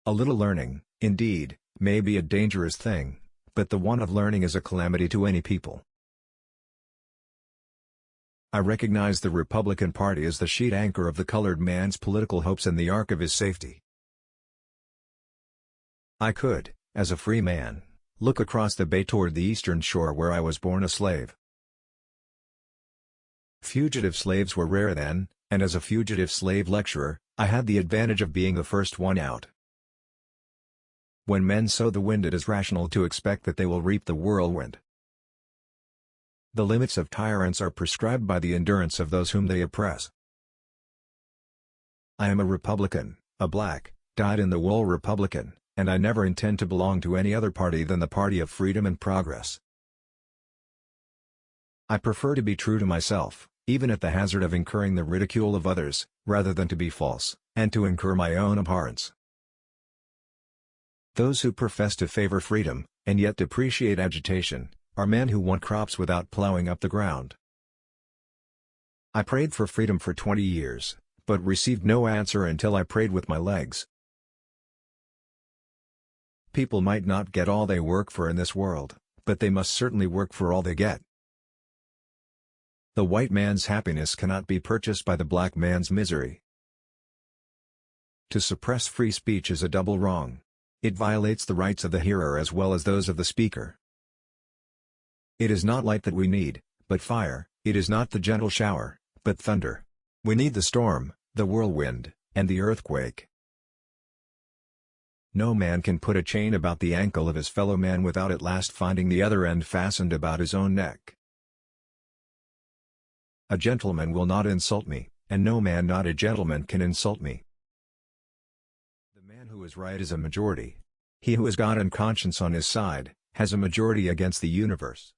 A little learning, indeed, may be a dangerous thing, but the want of learning is a calamity to any people. I recognize the Republican Party as the sheet anchor of the colored man's political hopes and the ark of his safety. I could, as a free man, look across the bay toward the eastern shore where I was born a slave. Fugitive slaves were rare then, and as a fugitive slave lecturer, I had the advantage of being the first one out. When men sow the wind, it is rational to expect that they will reap the whirlwind. The limits of tyrants are prescribed by the endurance of those whom they oppress. I am a Republican, a black, dyed-in-the-wool Republican, and I never intend to belong to any other party than the party of freedom and progress. I prefer to be true to myself, even at the hazard of incurring the ridicule of others, rather than to be false, and to incur my own abhorrence. Those who profess to favor freedom, and yet depreciate agitation, are men who want crops without plowing up the ground. I prayed for freedom for 20 years, but received no answer until I prayed with my legs. People might not get all they work for in this world, but they must certainly work for all they get. The white man's happiness cannot be purchased by the black man's misery. To suppress free speech is a double wrong. It violates the rights of the hearer as well as those of the speaker. It is not light that we need, but fire. It is not the gentle shower, but thunder. We need the storm, the whirlwind, and the earthquake. No man can put a chain about the ankle of his fellow man without at last finding the other end fastened about his own neck. A gentleman will not insult me, and no man not a gentleman can insult me. The man who is right is a majority. He who has God and conscience on his side, has a majority against the universe.